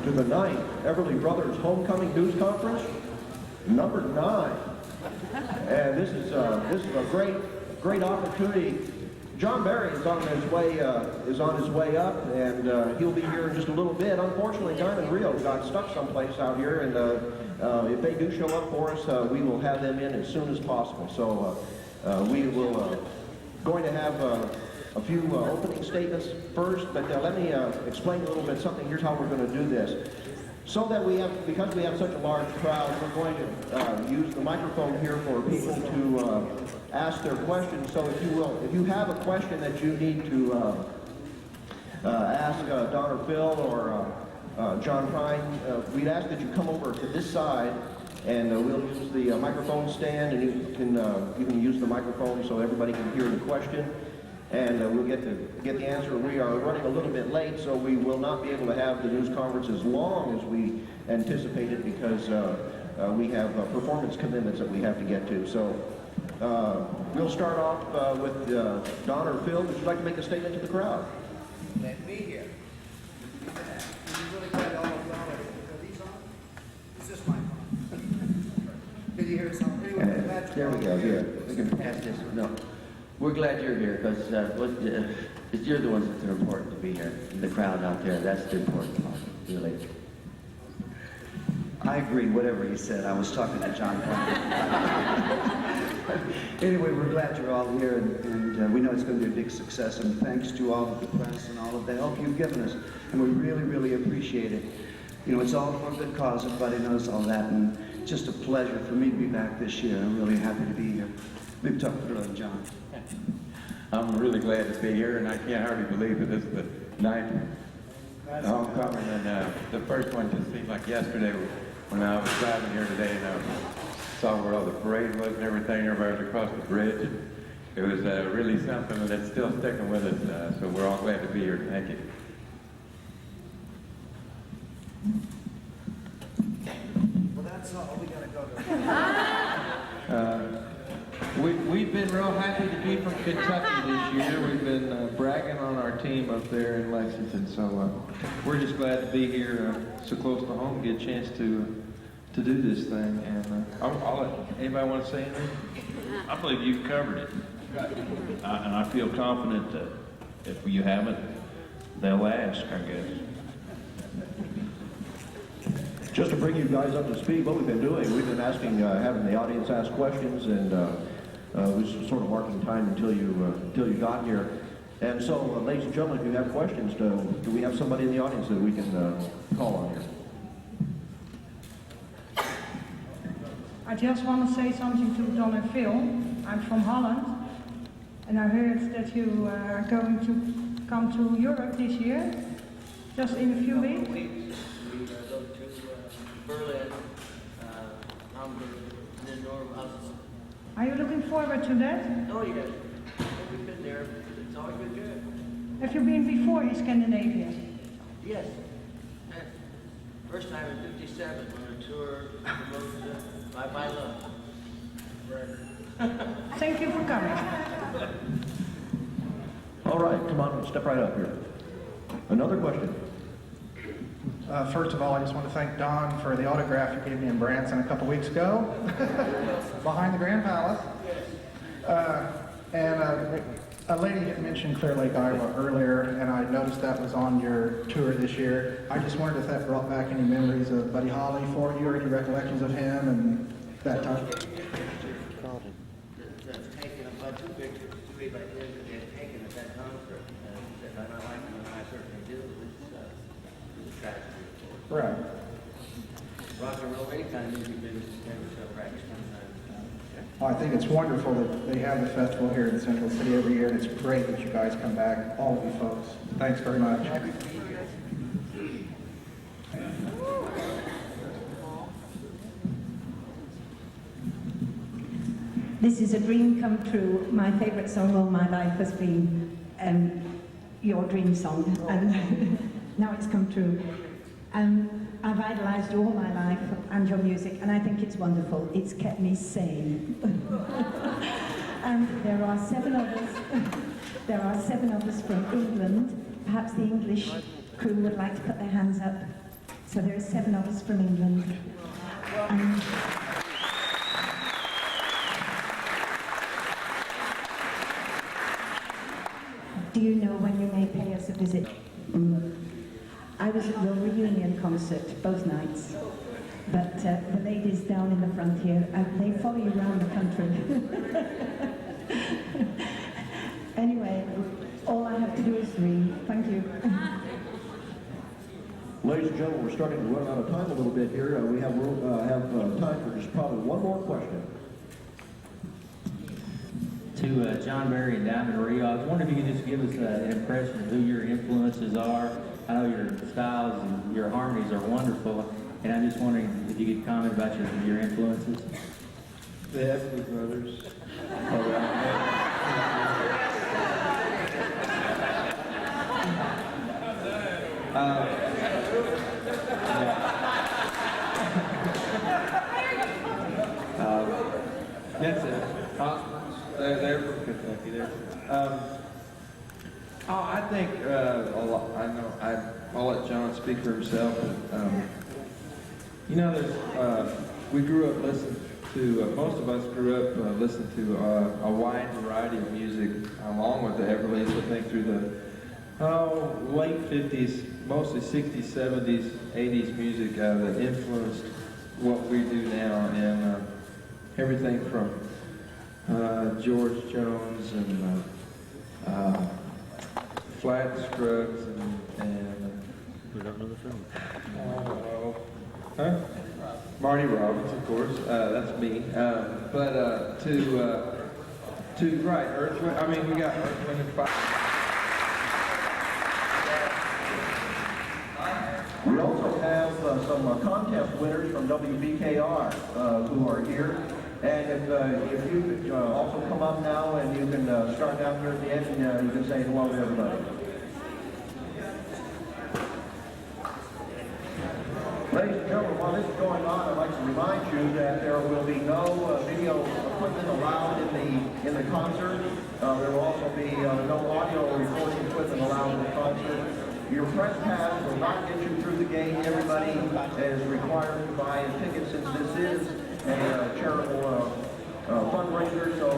to the 9th Everly Brothers Homecoming News Conference, number 9. And this is a great opportunity. John Barry is on his way up, and he'll be here in just a little bit. Unfortunately, Don and Rio got stuck someplace out here, and if they do show up for us, we will have them in as soon as possible. So we will going to have a few opening statements first, but let me explain a little bit something. Here's how we're going to do this. So that because we have such a large crowd, we're going to use the microphone here for people to ask their questions. So if you have a question that you need to ask Don or Phil or John Pine, we'd ask that you come over to this side, and we'll use the microphone stand, and you can use the microphone so everybody can hear the question. And we'll get the answer. We are running a little bit late, so we will not be able to have the news conference as long as we anticipated because we have performance commitments that we have to get to. So we'll start off with Don or Phil. Would you like to make a statement to the crowd? Let me hear. You really glad all of y'all are these on? Is this my phone? Did you hear something? Anyway, there we go. Here, we can pass this. No. We're glad you're here because you're the ones that are important to be here. The crowd out there, that's the important part, really. I agree, whatever he said. I was talking to John Anyway, we're glad you're all here, and we know it's going to be a big success, and thanks to all of the press and all of the help you've given us, and we really, really appreciate it. You know, it's all for a good cause. Everybody knows all that, and it's just a pleasure for me to be back this year. I'm really happy to be here. Maybe talk to Brother John. I'm really glad to be here, and I can't hardly believe that this is the 9th homecoming. And the first one just seemed like yesterday when I was driving here today, and I saw where all the parade was and everything. Everybody was across the bridge. And it was really something, and it's still sticking with us. So we're all glad to be here. Thank you. well, that's all. We got to go to. We've been real happy to be from Kentucky this year. We've been bragging on our team up there in Lexington, so we're just glad to be here so close to home, get a chance to do this thing. And I'll let anybody want to say anything? I believe you've covered it, and I feel confident that if you haven't, they'll ask, I guess. Just to bring you guys up to speed, what we've been doing, we've been having the audience ask questions, and we was sort of marking time until you got here. And so, ladies and gentlemen, if you have questions, do we have somebody in the audience that we can call on here? I just want to say something to Don and Phil. I'm from Holland, and I heard that you are going to come to Europe this year, just in a few weeks. We go to Berlin, Hamburg, and then Norway. Are you looking forward to that? Oh, yes. We've been there. It's always been good. Have you been before in Scandinavia? Yes. First time in '57 on a tour promoted by my love. Thank you for coming. All right, come on, step right up here. Another question. First of all, I just want to thank Don for the autograph you gave me in Branson a couple weeks ago, behind the Grand Palace. A lady had mentioned Clear Lake, Iowa earlier, and I noticed that was on your tour this year. I just wondered if that brought back any memories of Buddy Holly for you, or any recollections of him and that time. That's taken a bunch of pictures to me by him that they had taken at that concert. And I like him, and I certainly do. It's a tragedy. Right. Rock and roll, any kind of music business is never so practiced sometimes. Well, I think it's wonderful that they have the festival here in Central City every year, and it's great that you guys come back, all of you folks. Thanks very much. Happy to be here. This is a dream come true. My favorite song all my life has been your dream song, and now it's come true. I've idolized you all my life and your music, and I think it's wonderful. It's kept me sane. And there are 7 others. There are 7 others from England. Perhaps the English crew would like to put their hands up. So there are 7 of us from England. And do you know when you may pay us a visit? I was at your reunion concert both nights, but the ladies down in the front here, they follow you around the country. Anyway, all I have to do is ring. Thank you. Ladies and gentlemen, we're starting to run out of time a little bit here. We have time for just probably one more question. To John Barry and Diamond Rio, I was wondering if you could just give us an impression of who your influences are. I know your styles and your harmonies are wonderful, and I'm just wondering if you could comment about your influences. The Everly Brothers. That's it. They're from Kentucky. I think a lot. I know. I'll let John speak for himself. There's. We grew up listening to. Most of us grew up listening to a wide variety of music, along with the Everlys. I think through the late 50s, mostly 60s, 70s, 80s music that influenced what we do now, and everything from George Jones and Flat Scruggs and we don't know the film. Marty Robbins, of course. That's me. But to right, Earth. I mean, we got Earth, Wind, and Fire. We also have some contest winners from WBKR who are here. And if you could also come up now and you can start down here at the end and you can say hello to everybody. Ladies and gentlemen, while this is going on, I'd like to remind you that there will be no video equipment allowed in the concert. There will also be no audio recording equipment allowed in the concert. Your press pass will not get you through the gate. Everybody is required to buy a ticket since this is a charitable fundraiser. So.